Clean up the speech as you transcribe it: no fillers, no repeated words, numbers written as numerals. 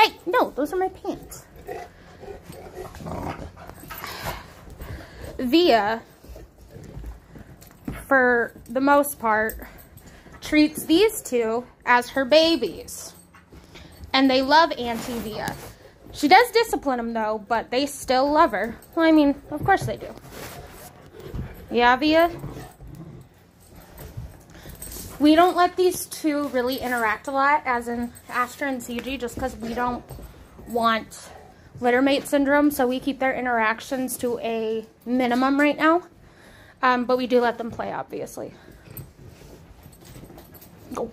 Hey, no, those are my pants. Via, for the most part, treats these two as her babies. And they love Auntie Via. She does discipline them, though, but they still love her. Well, I mean, of course they do. Yeah, Via? We don't let these two really interact a lot, as in Astra and Ciji, just because we don't want littermate syndrome, so we keep their interactions to a minimum right now. But we do let them play, obviously. Go.